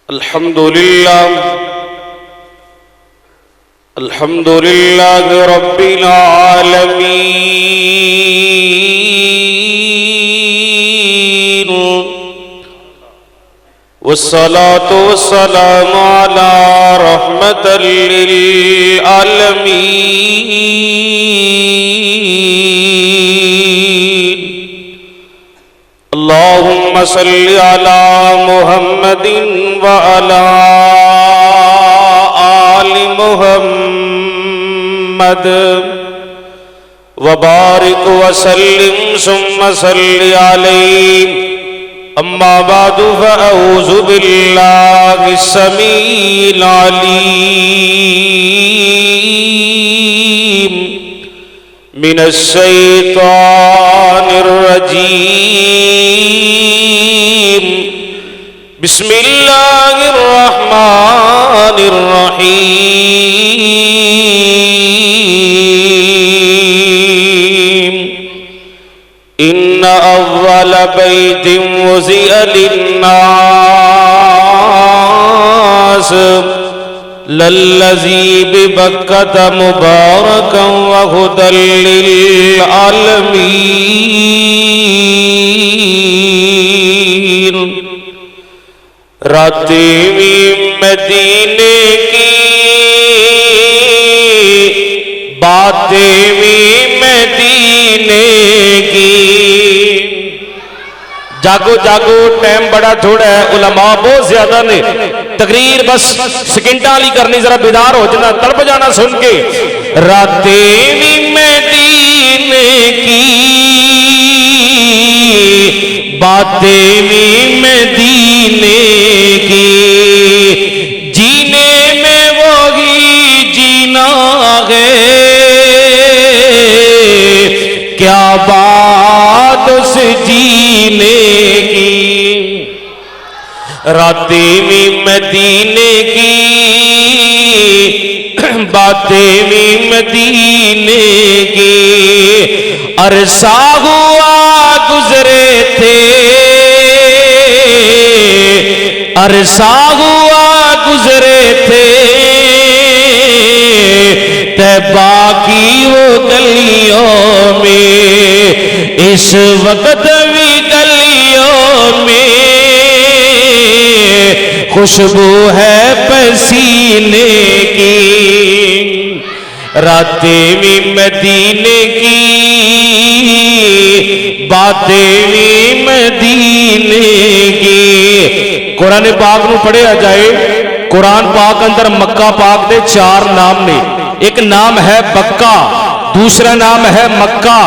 الحمد لله رب العالمين والصلاة والسلام على رحمة للعالمين اللهم صل على محمد وعلى آل محمد وبارك وسلم ثم صل عليه أما بعد فأعوذ بالله السميع العليم من الشيطان الرجيم بسم الله الرحمن الرحيم إن أول بيت وزئ للناس للذي ببكة مباركا وهدى للعالمين راتیں مدینے کی باتیں مدینے کی جاگو جاگو ٹائم بڑا تھوڑا ہے علماء بہت زیادہ نے تقریر بس سکنٹا لی کرنی ذرا بیدار ہو جانا تڑپ جانا سن کے راتیں مدینے کی باتیں مدینے کی جینے میں وہی جینا ہے کیا بات اس جینے کی راتیں مدینے کی باتیں مدینے کی عرصہ ہوا گزرے تھے عرصہ ہوا گزرے تھے طیبہ کی وہ گلیوں میں اس وقت بھی گلیوں میں خوشبو ہے پسینے کی راتیں مدینے کی باتیں مدینے کی قرآن پاک نو پڑھیا جائے قرآن پاک اندر مکہ پاک دے 4 نام نے ایک نام ہے بکہ دوسرا نام ہے مکہ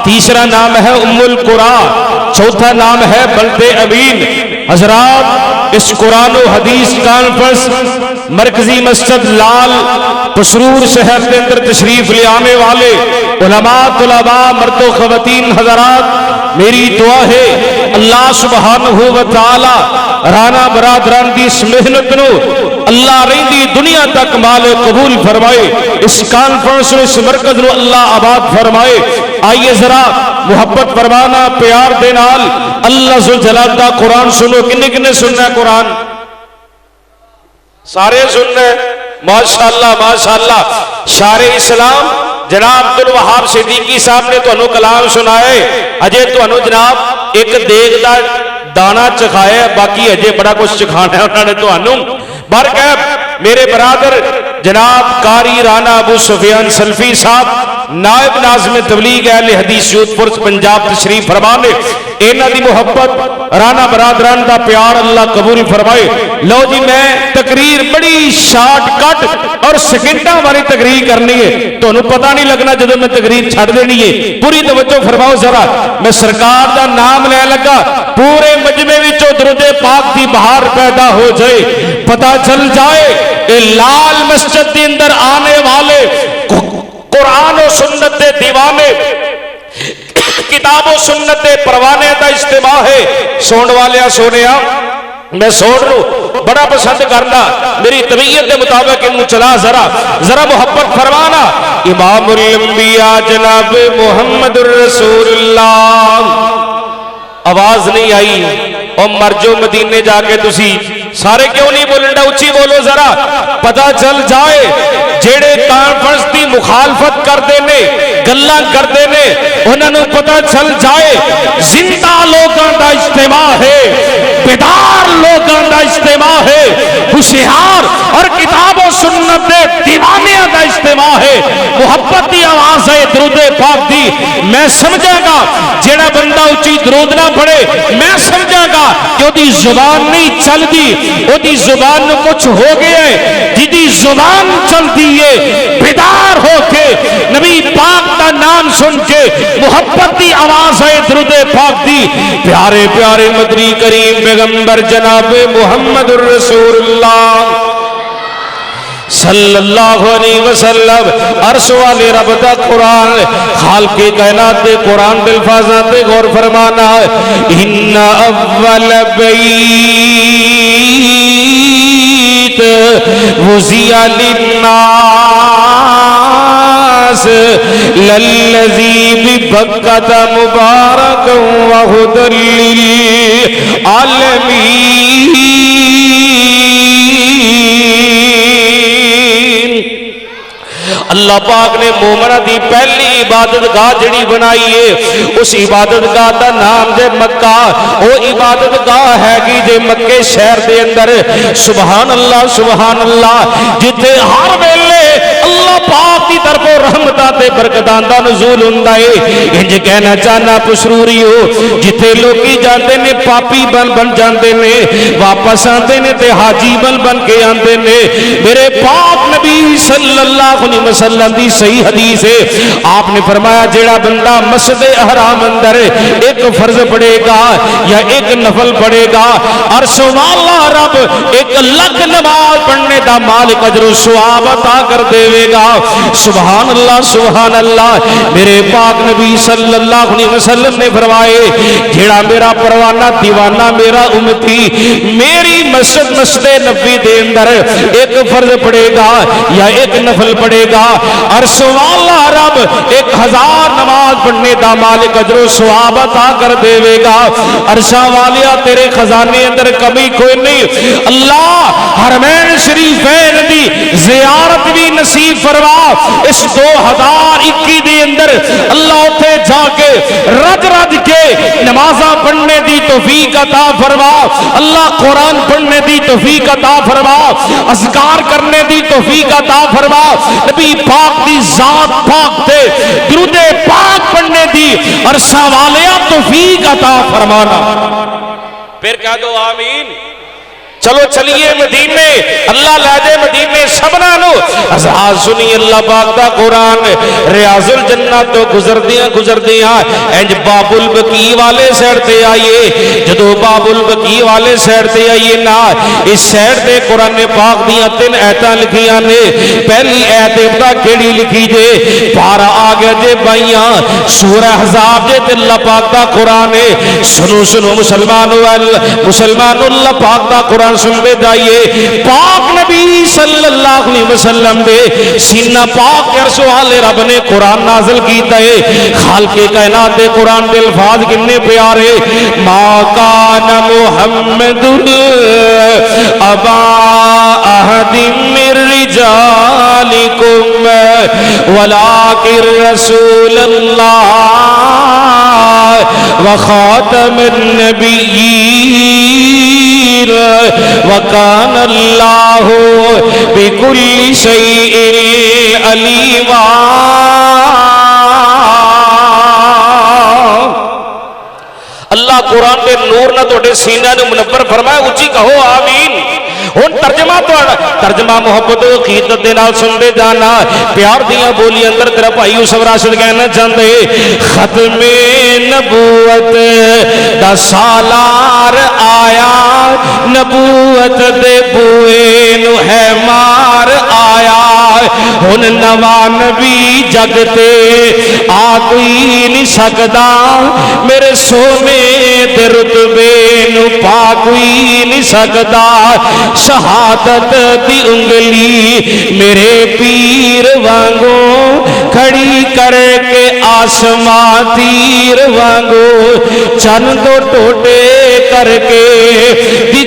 تیسرا نام ہے ام القرآن چوتھا نام ہے بلد امین حضرات اس قرآن و حدیث کانفرنس مرکزی مسجد لال پسرور شہر کے اندر تشریف لے آنے والے علماء طلباء مرد و خواتین حضرات میری دعا ہے اللہ سبحانہ و تعالی رانا برادران دی اس محنت نو اللہ رہندی دنیا تک مال قبول فرمائے اس کانفرنس اس مرکز نو اللہ آباد فرمائے آئیے ذرا محبت فرمانا پیار دے نال اللہ ذوالجلال دا قرآن سنو کنے کنے سننا ہے قرآن سارے سننا ہے ماشاءاللہ ماشاءاللہ شار اسلام جناب عبدالوہاب صدیقی صاحب نے تو انہوں کلام سنائے اجے تو انہوں جناب ایک دیگ دا دانا چکھایا باقی اجے بڑا کچھ چکھانا ہے انہوں نے تو انہوں برکب میرے برادر جناب قاری رانا ابو سفیان سلفی صاحب نائب ناظم تبلیغ اہل حدیث جودھپور پنجاب تشریف فرمانے اینا دی محبت رانا برادران دا پیار اللہ قبول فرمائے لو جی میں تقریر بڑی شارٹ کٹ اور سکنٹا والی تقریر کرنی ہے تو انہوں پتہ نہیں لگنا جدو میں تقریر چھڑ دینی ہے پوری توجہ فرماؤ ذرا میں سرکار دا نام لے لگا پورے مجمع وچوں درود پاک دی بہار پیدا ہو جائے پتہ چل جائے اے لال مسجد دے اندر آنے والے قرآن و سنت دے دیوانے کتاب و سنت دے پروانے دا اجتماع ہے سون والیا سونیا میں سوڑ لوں بڑا پسند کرنا میری طبیعت کے مطابق انہوں چلا ذرا محبت فرمانا امام الانبیاء جناب محمد الرسول اللہ آواز نہیں آئی اور مرجو مدینے جا کے تسی سارے کیوں نہیں بولن ڈا؟ اچھی بولو ذرا، پتہ چل جائے جڑے کانفرنس دی مخالفت کردے نے، گلاں کردے نے، انہاں نوں پتہ چل جائے زندہ لوگاں دا اجتماع ہے، بیدار لوگاں دا اجتماع ہے، ہوشیار اور کتاب و سنت دے دیوانیاں دا اجتماع ہے، محبت دی آواز ہے درود پاک دی۔ میں سمجھاں گا جڑا بندہ اچھی درود نہ پڑھے، میں سمجھاں گا کہ وہ دی زبان نہیں چل دی، وہ دی زبان نو کچھ ہو گیا ہے، جدی زبان چل دی ہے بیدار ہو کے نبی پاک دا نام سن کے محبت دی آواز ہے درود پاک دی۔ پیارے پیارے مدنی کریم پیغمبر جناب محمد الرسول اللہ صلی اللہ علیہ وسلم، عرش والے رب دا قرآن، خالق کائنات دے قرآن بالفاظات دے غور فرمانا، ان اول بیت وزیع للناس للذی ببکۃ مبارک وہدی للعالمین۔ اللہ پاک نے مومنہ دی پہلی عبادت گاہ جڑی بنائی ہے، اس عبادت گاہ دا نام دے مکہ، وہ عبادت گاہ ہے گی جے مکے شہر دے اندر، سبحان اللہ سبحان اللہ، جتے ہر ویلے اللہ پاک دی طرف رحمتاں تے برکتاں دا نزول ہوندا ہے۔ انج کہنا چاہنا پسروری ہو، جتے لوکی جاندے نے پاپی بن بن جاندے نے، واپس آندے نے تے حاجی بن بن کے آندے نے۔ میرے پاک نبی صلی اللہ علیہ وسلم دی صحیح حدیث ہے، آپ نے فرمایا جیڑا بندہ مسجد احرام اندر ایک فرض پڑھے گا یا ایک نفل پڑھے گا، عرش والا رب 1,00,000 نماز پڑھنے دا مالک اجر و ثواب عطا کر دے گا۔ سبحان اللہ سبحان اللہ۔ میرے پاک نبی صلی اللہ علیہ وسلم نے فرمائے جیڑا میرا پروانہ دیوانہ میرا امتی میری مسجد نبی دے اندر ایک فرض پڑھے گا یا ایک نفل پڑھے گا، عرش والا رب 1,000 نماز پڑھنے دا مالک اجر و ثواب عطا کر دے گا۔ عرشاں والیا تیرے خزانے اندر کمی کوئی نہیں، اللہ حرمین شریفین دی زیارت بھی نصیب فرما۔ اس 2021 دے اندر اللہ اتے جا کے رج رج کے نمازاں پڑھنے دی توفیق عطا فرما، اللہ قرآن پڑھنے دی توفیق عطا فرما، اذکار کرنے دی توفیق عطا فرما، نبی پاک دی ذات پاک تے درود پاک پڑھنے دی عرشاں والیا توفیق عطا فرمانا۔ پھر کہہ دو آمین۔ چلو چلیے مدینے، اللہ لے دے مدینے سبنا نو۔ ازحاد سنی اللہ پاک دا قرآن، ریاض الجنہ تو گزر دیاں انج باب البقیع والے سیڑ تے آئیے۔ جدو باب البقیع والے سیڑ تے آئیے نا، اس سیڑ تے قرآن پاک دیاں 3 ایتاں لکھیاں نے۔ پہلی ایت ابدا کیڑی لکھی جے، پارا آگے جے بائیاں سورہ احزاب جے تے اللہ پاک دا قرآن ہے۔ سنو سنو مسلمانو اللہ پاک دا قرآن سن دے جائیے۔ پاک نبی صلی اللہ علیہ وسلم دے سینہ پاک عرش والے رب نے قرآن نازل کیتا ہے۔ خالق کائنات دے قرآن دے الفاظ کتنے پیارے، ما کان محمد ابا احد من رجالکم ولکن رسول اللہ وخاتم النبیین وکان اللہ بکل شیء علیما۔ اللہ قرآن دے نور نہ توڑے سینہ نے منور فرمایا، اچھی کہو آمین۔ ہن ترجمہ محبت و عقیدت دے نال سن دے جانا۔ پیار دیاں بولی اندر تیرا بھائی یوسف راشد کہنا چاہندے، ختم نبوت دا سالار آیا، نبوت دے بوئے نو ہے مار آیا، ہن نواں نبی جگ تے آ کوئی نہیں سکدا، میرے سونے دے رتبے نو پا کوئی نہیں سکدا، شہادت دی انگلی میرے پیر وانگو کھڑی کر کے آسمان تیر وانگو چند ٹوٹے کر کے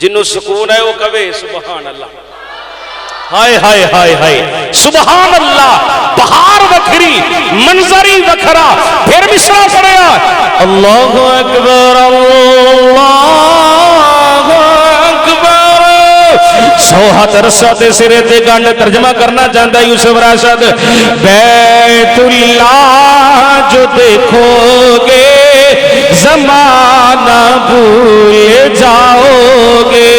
جنوں سکون ہے وہ کہے سبحان اللہ، ہائے ہائے ہائے ہائے سبحان اللہ، بہار وکھری منظری وکھرا، پھر مصرع پڑھیا اللہ اکبر اللہ اکبر، سوہت رسد سرے تے گنڈ ترجمہ کرنا چاہتا ہے یوسف راشد، بیت اللہ جو دیکھو گے زمانہ بھول جاؤ گے،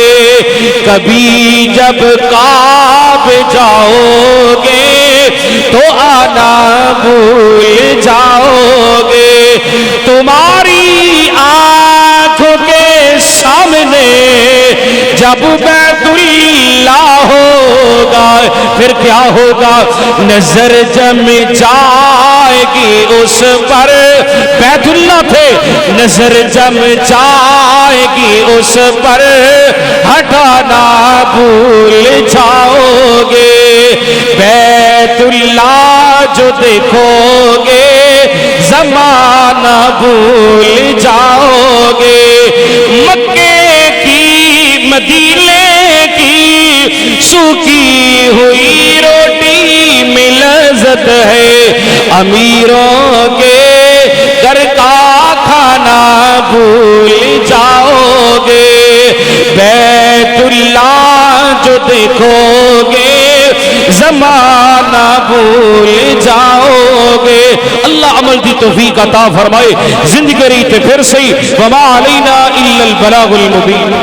کبھی جب کعبے جاؤ گے تو آنا بھول جاؤ گے، تمہاری آنکھوں کے سامنے جب بیت اللہ ہوگا پھر کیا ہوگا، نظر جم جائے گی اس پر، بیت اللہ تھے نظر جم جائے گی اس پر، ہٹانا بھول جاؤ گے، بیت اللہ جو دیکھو گے زمانہ بھول جاؤ گے، مکے کی مدینے کی سوکھی ہوئی روٹی میں لذت ہے، امیروں کے گھر کا کھانا بھول جاؤ گے، بیت اللہ جو دیکھو گے زمانہ بھول جاؤ گے۔ اللہ عمل دی توفیق عطا فرمائے، زندگی تے پھر صحیح، وما علینا الا البلاغ المبین۔